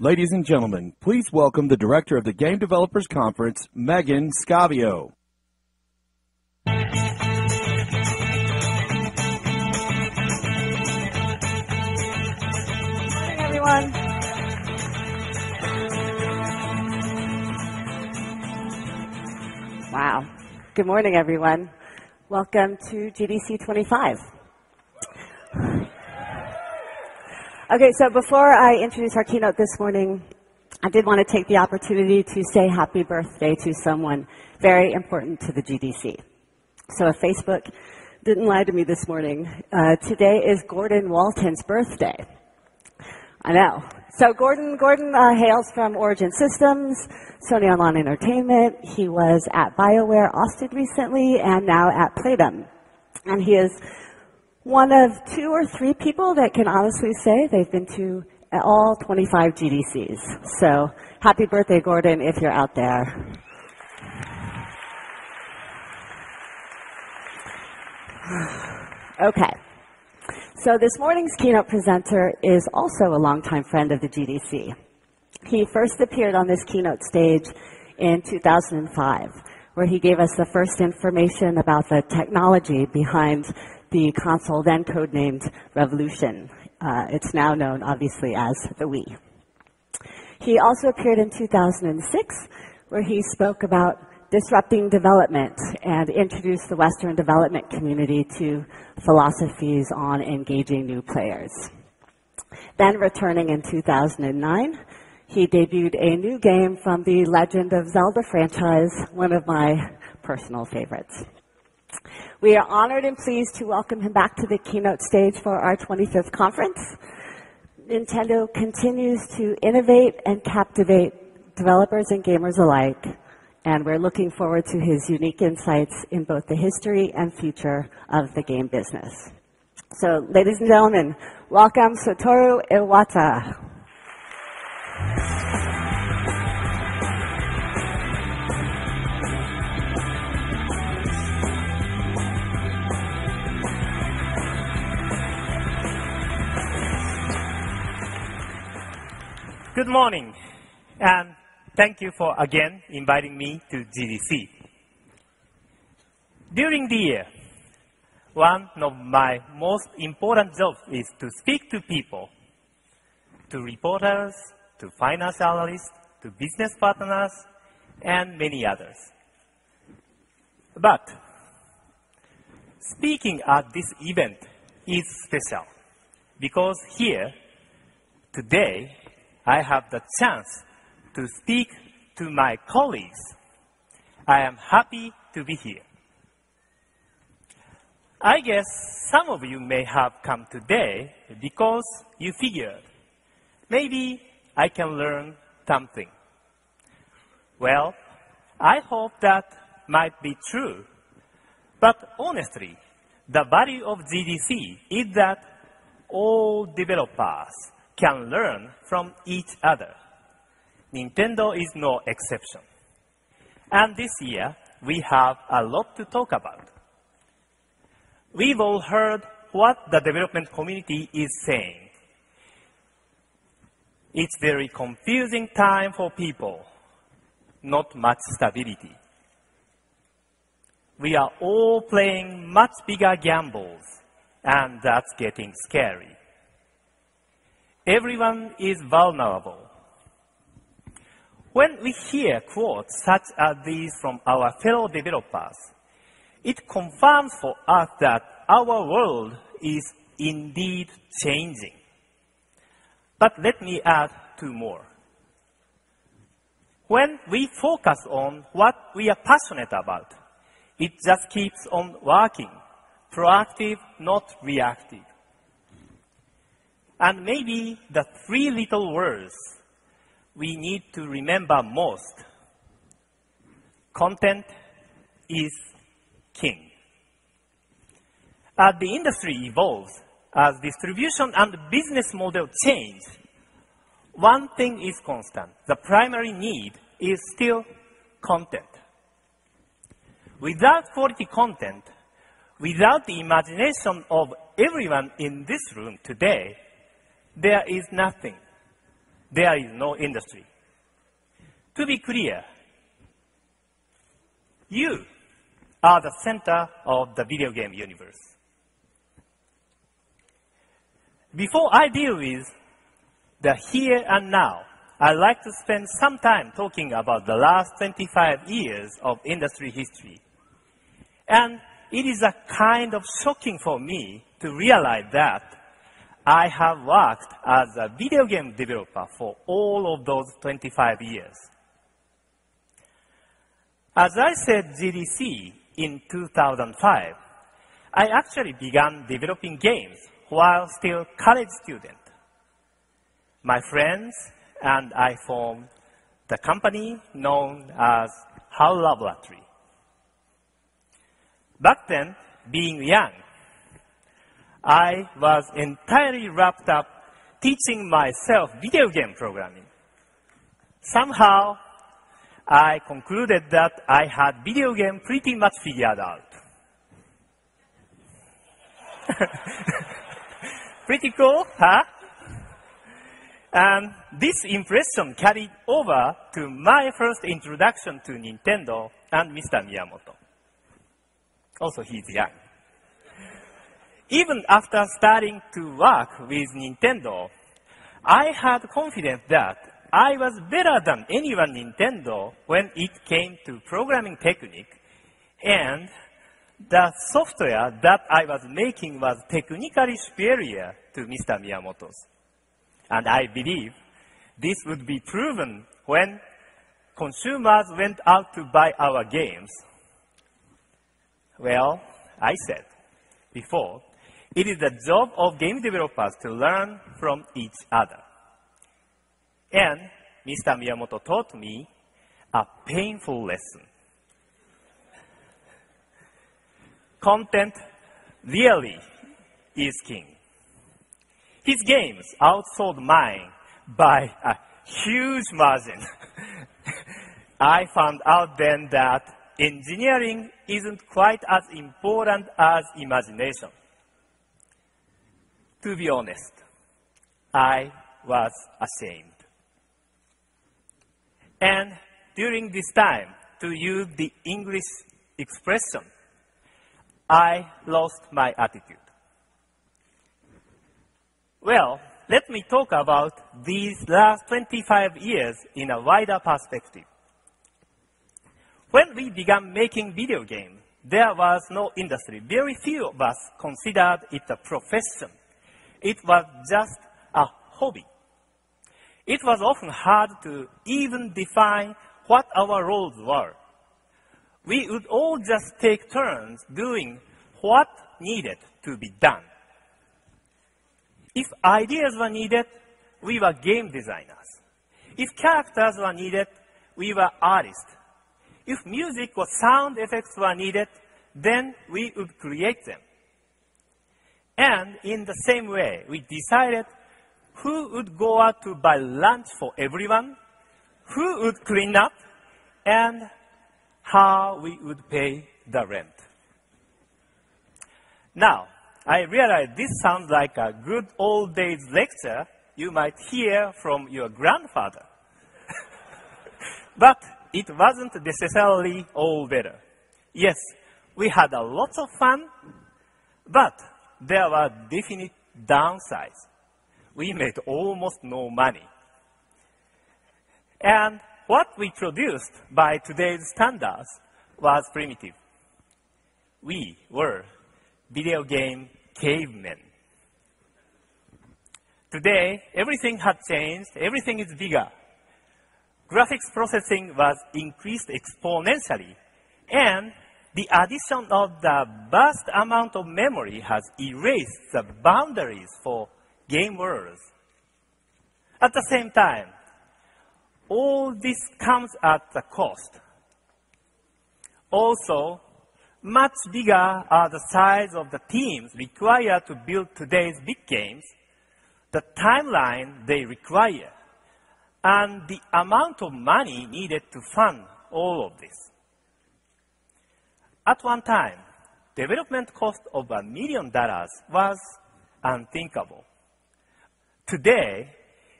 Ladies and gentlemen, please welcome the Director of the Game Developers Conference, Megan Scavio. Good morning, everyone. Wow. Good morning, everyone. Welcome to GDC 25. Okay, so before I introduce our keynote this morning, I did want to take the opportunity to say happy birthday to someone very important to the GDC. So if Facebook didn't lie to me this morning, today is Gordon Walton's birthday. I know. So Gordon hails from Origin Systems, Sony Online Entertainment. He was at BioWare Austin recently and now at Playdom. And he is one of 2 or 3 people that can honestly say they've been to all 25 GDCs. So happy birthday, Gordon, if you're out there. Okay. So this morning's keynote presenter is also a longtime friend of the GDC. He first appeared on this keynote stage in 2005, where he gave us the first information about the technology behind the console then codenamed Revolution. It's now known, obviously, as the Wii. He also appeared in 2006, where he spoke about disrupting development and introduced the Western development community to philosophies on engaging new players. Then returning in 2009, he debuted a new game from the Legend of Zelda franchise, one of my personal favorites. We are honored and pleased to welcome him back to the keynote stage for our 25th conference. Nintendo continues to innovate and captivate developers and gamers alike, and we're looking forward to his unique insights in both the history and future of the game business. So, ladies and gentlemen, welcome Satoru Iwata. Good morning, and thank you for again inviting me to GDC. During the year, one of my most important jobs is to speak to people, to reporters, to finance analysts, to business partners, and many others. But speaking at this event is special because here, today, I have the chance to speak to my colleagues. I am happy to be here. I guess some of you may have come today because you figured maybe I can learn something. Well, I hope that might be true. But honestly, the value of GDC is that all developers can learn from each other. Nintendo is no exception. And this year, we have a lot to talk about. We've all heard what the development community is saying. It's very confusing time for people, not much stability. We are all playing much bigger gambles, and that's getting scary. Everyone is vulnerable. When we hear quotes such as these from our fellow developers, it confirms for us that our world is indeed changing. But let me add 2 more. When we focus on what we are passionate about, it just keeps on working, proactive, not reactive. And maybe the 3 little words we need to remember most. Content is king. As the industry evolves, as distribution and business model change, one thing is constant. The primary need is still content. Without quality content, without the imagination of everyone in this room today, there is nothing. there is no industry. To be clear, you are the center of the video game universe. Before I deal with the here and now, I'd like to spend some time talking about the last 25 years of industry history. And it is a kind of shocking for me to realize that I have worked as a video game developer for all of those 25 years. As I said GDC in 2005, I actually began developing games while still college student. My friends and I formed the company known as HAL Laboratory. Back then, being young, I was entirely wrapped up teaching myself video game programming. Somehow, I concluded that I had video game pretty much figured out. Pretty cool, huh? And this impression carried over to my first introduction to Nintendo and Mr. Miyamoto. Also, he's young. Even after starting to work with Nintendo, I had confidence that I was better than anyone Nintendo when it came to programming technique, and the software that I was making was technically superior to Mr. Miyamoto's. And I believe this would be proven when consumers went out to buy our games. Well, I said before, it is the job of game developers to learn from each other. And Mr. Miyamoto taught me a painful lesson. Content really is king. His games outsold mine by a huge margin. I found out then that engineering isn't quite as important as imagination. To be honest, I was ashamed. And during this time, to use the English expression, I lost my attitude. Well, let me talk about these last 25 years in a wider perspective. When we began making video games, there was no industry. Very few of us considered it a profession. It was just a hobby. It was often hard to even define what our roles were. We would all just take turns doing what needed to be done. If ideas were needed, we were game designers. If characters were needed, we were artists. If music or sound effects were needed, then we would create them. And in the same way, we decided who would go out to buy lunch for everyone, who would clean up, and how we would pay the rent. Now, I realize this sounds like a good old days lecture you might hear from your grandfather. But it wasn't necessarily all better. Yes, we had a lot of fun, but there were definite downsides. We made almost no money. And what we produced by today's standards was primitive. We were video game cavemen. Today, everything had changed. Everything is bigger. Graphics processing was increased exponentially, and the addition of the vast amount of memory has erased the boundaries for game worlds. At the same time, all this comes at a cost. Also, much bigger are the size of the teams required to build today's big games, the timeline they require, and the amount of money needed to fund all of this. At one time, development cost of $1 million was unthinkable. Today,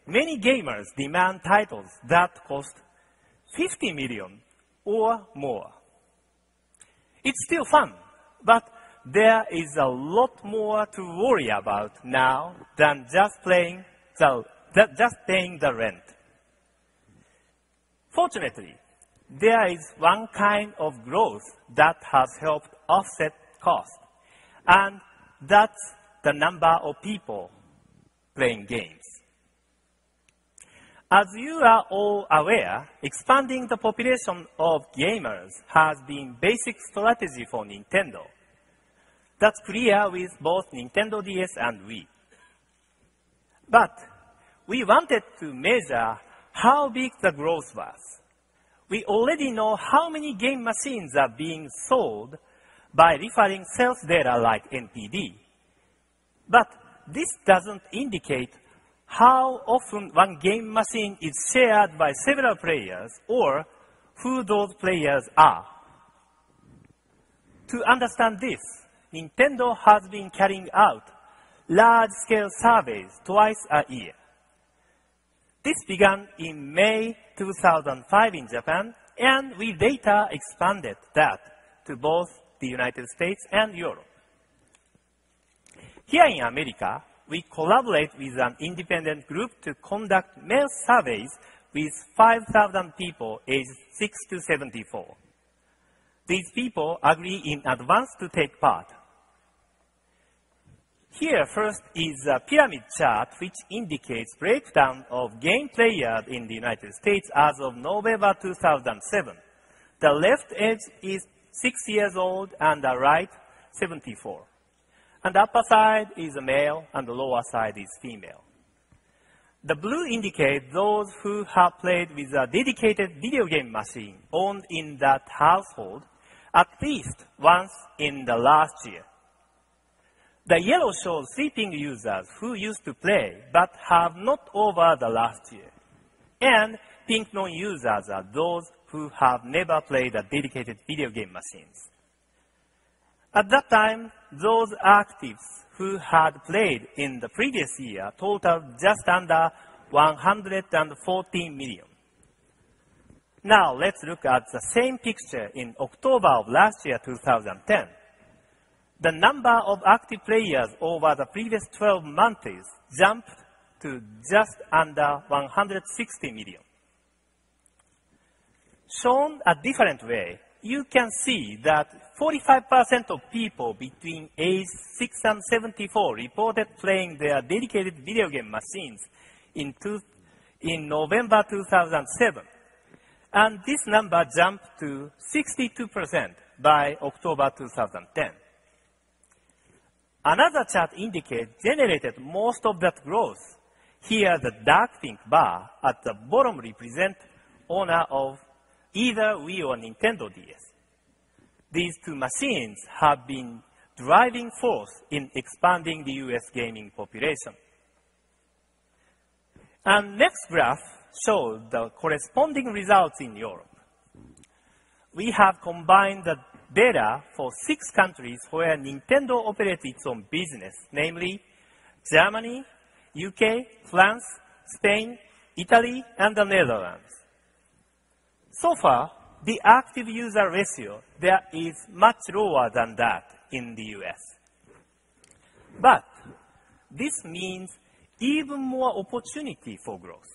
many gamers demand titles that cost 50 million or more. It's still fun, but there is a lot more to worry about now than just paying the rent. Fortunately, there is one kind of growth that has helped offset costs, and that's the number of people playing games. As you are all aware, expanding the population of gamers has been basic strategy for Nintendo. That's clear with both Nintendo DS and Wii. But we wanted to measure how big the growth was. We already know how many game machines are being sold by referring sales data like NPD. But this doesn't indicate how often one game machine is shared by several players or who those players are. To understand this, Nintendo has been carrying out large-scale surveys twice a year. This began in May 2005 in Japan, and we later expanded that to both the United States and Europe. Here in America, we collaborate with an independent group to conduct mail surveys with 5,000 people aged 6 to 74. These people agree in advance to take part. Here first is a pyramid chart which indicates breakdown of game players in the United States as of November 2007. The left edge is 6 years old and the right 74. And the upper side is male and the lower side is female. The blue indicates those who have played with a dedicated video game machine owned in that household at least once in the last year. The yellow shows sleeping users who used to play but have not over the last year. And pink non-users are those who have never played a dedicated video game machines. At that time, those actives who had played in the previous year totaled just under 114 million. Now let's look at the same picture in October of last year, 2010. The number of active players over the previous 12 months jumped to just under 160 million. Shown a different way, you can see that 45% of people between age 6 and 74 reported playing their dedicated video game machines in November 2007. And this number jumped to 62% by October 2010. Another chart indicates generated most of that growth. Here, the dark pink bar at the bottom represents owner of either Wii or Nintendo DS. These two machines have been driving force in expanding the US gaming population. And next graph shows the corresponding results in Europe. We have combined the data for 6 countries where Nintendo operates its own business, namely Germany, UK, France, Spain, Italy, and the Netherlands. So far, the active user ratio there is much lower than that in the US. But this means even more opportunity for growth.